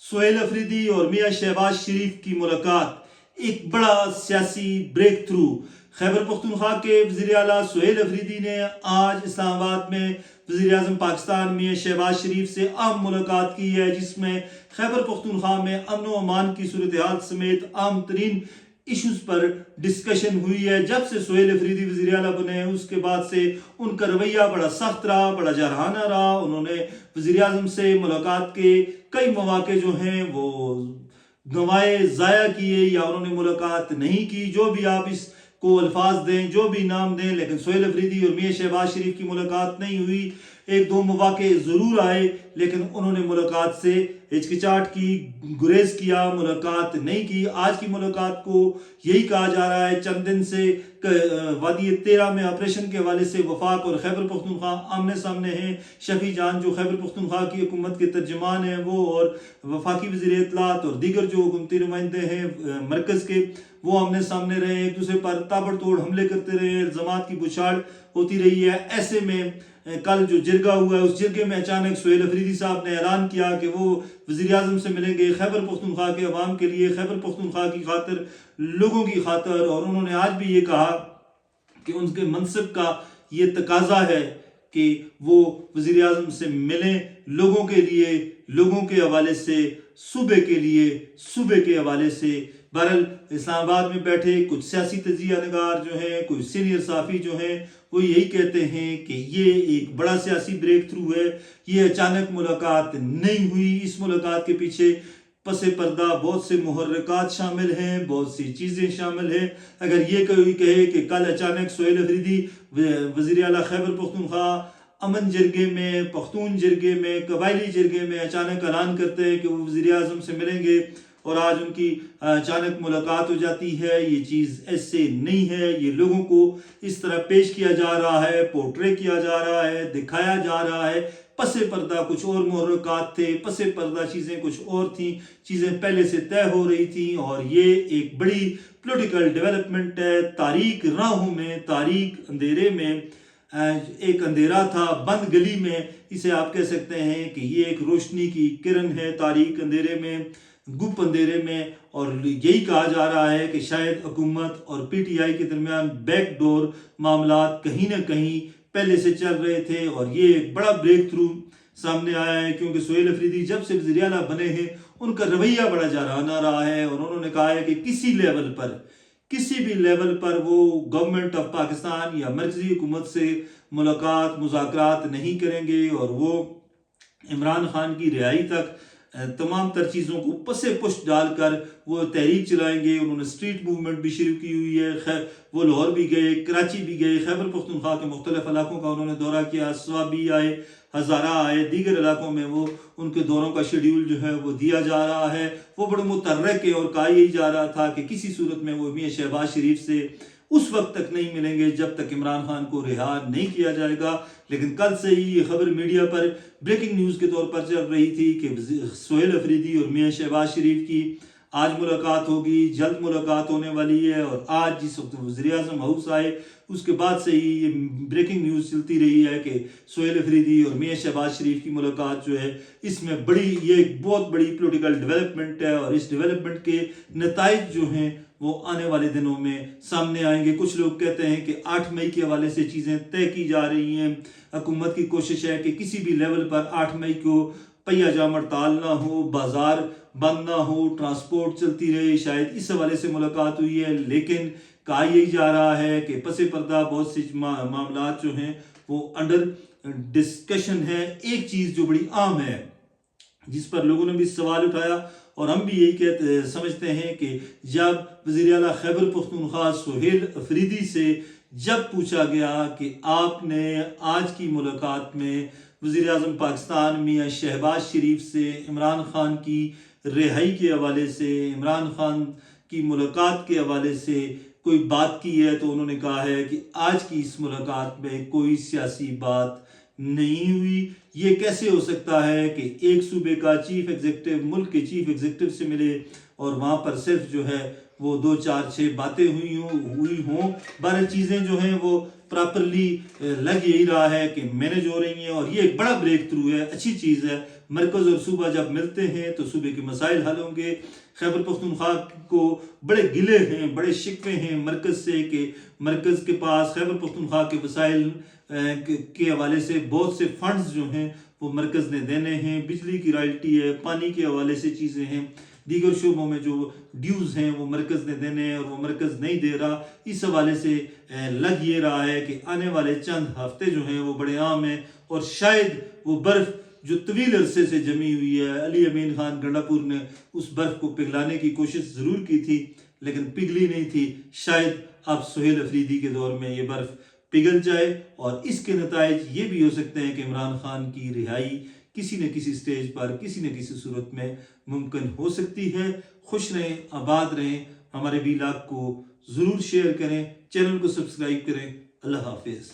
سہیل افریدی اور میاں شہباز شریف کی ملاقات ایک بڑا سیاسی بریک تھرو۔ خیبر پختونخوا کے وزیر اعلیٰ سہیل افریدی نے آج اسلام آباد میں وزیر اعظم پاکستان میاں شہباز شریف سے اہم ملاقات کی ہے، جس میں خیبر پختونخوا میں امن و امان کی صورتحال سمیت اہم ترین ایشوز پر ڈسکشن ہوئی ہے۔ جب سے سہیل افریدی وزیر اعلیٰ بنے ہیں اس کے بعد سے ان کا رویہ بڑا سخت رہا، بڑا جارحانہ رہا۔ انہوں نے وزیر اعظم سے ملاقات کے کئی مواقع جو ہیں وہ گنوائے، ضائع کیے، یا انہوں نے ملاقات نہیں کی۔ جو بھی آپ اس کو الفاظ دیں، جو بھی نام دیں، لیکن سہیل افریدی اور میاں شہباز شریف کی ملاقات نہیں ہوئی۔ ایک دو مواقع ضرور آئے لیکن انہوں نے ملاقات سے ہچکچاہٹ کی، گریز کیا، ملاقات نہیں کی۔ آج کی ملاقات کو یہی کہا جا رہا ہے، چند دن سے وادی 13 میں آپریشن کے حوالے سے وفاق اور خیبر پختونخوا آمنے سامنے ہیں۔ شفیع جان جو خیبر پختونخوا کی حکومت کے ترجمان ہیں، وہ اور وفاقی وزیر اطلاعات اور دیگر جو حکومتی نمائندے ہیں مرکز کے، وہ آمنے سامنے رہے، ایک دوسرے پر تابڑ توڑ حملے کرتے رہے، الزامات کی بچھاڑ ہوتی رہی ہے۔ ایسے میں کل جو جرگہ ہوا ہے، اس جرگے میں اچانک سہیل افریدی صاحب نے اعلان کیا کہ وہ وزیر اعظم سے ملیں گے خیبر پختونخوا کے عوام کے لیے، خیبر پختونخوا کی خاطر، لوگوں کی خاطر۔ اور انہوں نے آج بھی یہ کہا کہ ان کے منصب کا یہ تقاضا ہے کہ وہ وزیر اعظم سے ملیں، لوگوں کے لیے، لوگوں کے حوالے سے، صوبے کے لیے، صوبے کے حوالے سے۔ بہرحال اسلام آباد میں بیٹھے کچھ سیاسی تجزیہ نگار جو ہیں، کچھ سینئر صحافی جو ہیں، وہ یہی کہتے ہیں کہ یہ ایک بڑا سیاسی بریک تھرو ہے۔ یہ اچانک ملاقات نہیں ہوئی، اس ملاقات کے پیچھے پس پردہ بہت سے محرکات شامل ہیں، بہت سی چیزیں شامل ہیں۔ اگر یہ کوئی کہے کہ کل اچانک سہیل افریدی وزیر اعلیٰ خیبر پختونخوا امن جرگے میں، پختون جرگے میں، قبائلی جرگے میں اچانک اعلان کرتے ہیں کہ وہ وزیر اعظم سے ملیں گے اور آج ان کی اچانک ملاقات ہو جاتی ہے، یہ چیز ایسے نہیں ہے۔ یہ لوگوں کو اس طرح پیش کیا جا رہا ہے، پورٹرے کیا جا رہا ہے، دکھایا جا رہا ہے۔ پس پردہ کچھ اور محرکات تھے، پس پردہ چیزیں کچھ اور تھیں، چیزیں پہلے سے طے ہو رہی تھیں، اور یہ ایک بڑی پولیٹیکل ڈیولپمنٹ ہے۔ تاریک راہوں میں، تاریک اندھیرے میں، ایک اندھیرا تھا بند گلی میں، اسے آپ کہہ سکتے ہیں کہ یہ ایک روشنی کی کرن ہے تاریک اندھیرے میں، گپ اندھیرے میں۔ اور یہی کہا جا رہا ہے کہ شاید حکومت اور پی ٹی آئی کے درمیان بیک ڈور معاملات کہیں نہ کہیں پہلے سے چل رہے تھے، اور یہ ایک بڑا بریک تھرو سامنے آیا ہے، کیونکہ سہیل افریدی جب سے وزیر اعلیٰ بنے ہیں ان کا رویہ بڑا جارحانہ رہا ہے، اور انہوں نے کہا ہے کہ کسی لیول پر، کسی بھی لیول پر وہ گورنمنٹ آف پاکستان یا مرکزی حکومت سے ملاقات، مذاکرات نہیں کریں گے، اور وہ عمران خان کی رہائی تک تمام تر چیزوں کو پسے پشت ڈال کر وہ تحریک چلائیں گے۔ انہوں نے اسٹریٹ موومنٹ بھی شروع کی ہوئی ہے، وہ لاہور بھی گئے، کراچی بھی گئے، خیبر پختونخوا کے مختلف علاقوں کا انہوں نے دورہ کیا، سوابی آئے، ہزارہ آئے، دیگر علاقوں میں وہ ان کے دوروں کا شیڈیول جو ہے وہ دیا جا رہا ہے۔ وہ بڑے متحرک ہے، اور کہا یہی جا رہا تھا کہ کسی صورت میں وہ میاں شہباز شریف سے اس وقت تک نہیں ملیں گے جب تک عمران خان کو رہا نہیں کیا جائے گا۔ لیکن کل سے ہی یہ خبر میڈیا پر بریکنگ نیوز کے طور پر چل رہی تھی کہ سہیل افریدی اور میاں شہباز شریف کی آج ملاقات ہوگی، جلد ملاقات ہونے والی ہے۔ اور آج جس وقت وزیر اعظم ہاؤس آئے اس کے بعد سے ہی یہ بریکنگ نیوز چلتی رہی ہے کہ سہیل افریدی اور میاں شہباز شریف کی ملاقات جو ہے، اس میں یہ ایک بہت بڑی پولیٹیکل ڈیولپمنٹ ہے، اور اس ڈیولپمنٹ کے نتائج جو ہیں وہ آنے والے دنوں میں سامنے آئیں گے۔ کچھ لوگ کہتے ہیں کہ 8 مئی کے حوالے سے چیزیں طے کی جا رہی ہیں۔ حکومت کی کوشش ہے کہ کسی بھی لیول پر 8 مئی کو پہیہ جام ہڑتال نہ ہو، بازار بند نہ ہو، ٹرانسپورٹ چلتی رہے، شاید اس حوالے سے ملاقات ہوئی ہے۔ لیکن کہا یہی جا رہا ہے کہ پس پردہ بہت سی معاملات جو ہیں وہ انڈر ڈسکشن ہے۔ ایک چیز جو بڑی عام ہے، جس پر لوگوں نے بھی سوال اٹھایا اور ہم بھی یہی سمجھتے ہیں کہ جب وزیر اعلیٰ خیبر پختونخوا سہیل افریدی سے جب پوچھا گیا کہ آپ نے آج کی ملاقات میں وزیر اعظم پاکستان میاں شہباز شریف سے عمران خان کی رہائی کے حوالے سے، عمران خان کی ملاقات کے حوالے سے کوئی بات کی ہے، تو انہوں نے کہا ہے کہ آج کی اس ملاقات میں کوئی سیاسی بات نہیں ہوئی۔ یہ کیسے ہو سکتا ہے کہ ایک صوبے کا چیف ایگزیکٹو ملک کے چیف ایگزیکٹو سے ملے اور وہاں پر صرف جو ہے وہ 2 4 6 باتیں ہوئی ہوں۔ بارہ چیزیں جو ہیں وہ پراپرلی لگ یہی رہا ہے کہ مینج ہو رہی ہیں، اور یہ ایک بڑا بریک تھرو ہے، اچھی چیز ہے۔ مرکز اور صوبہ جب ملتے ہیں تو صوبے کے مسائل حل ہوں گے۔ خیبر پختونخوا کو بڑے گلے ہیں، بڑے شکوے ہیں مرکز سے کہ مرکز کے پاس خیبر پختونخوا کے وسائل کے حوالے سے بہت سے فنڈز جو ہیں وہ مرکز نے دینے ہیں، بجلی کی رائلٹی ہے، پانی کے حوالے سے چیزیں ہیں، دیگر شعبوں میں جو ڈیوز ہیں وہ مرکز نے دینے ہیں اور وہ مرکز نہیں دے رہا۔ اس حوالے سے لگ یہ رہا ہے کہ آنے والے چند ہفتے جو ہیں وہ بڑے عام ہیں، اور شاید وہ برف جو طویل عرصے سے جمی ہوئی ہے، علی امین خان گنڈا پور نے اس برف کو پگھلانے کی کوشش ضرور کی تھی لیکن پگھلی نہیں تھی، شاید اب سہیل افریدی کے دور میں یہ برف پگھل جائے، اور اس کے نتائج یہ بھی ہو سکتے ہیں کہ عمران خان کی رہائی کسی نہ کسی سٹیج پر کسی نہ کسی صورت میں ممکن ہو سکتی ہے۔ خوش رہیں، آباد رہیں، ہمارے ویلاگ کو ضرور شیئر کریں، چینل کو سبسکرائب کریں۔ اللہ حافظ۔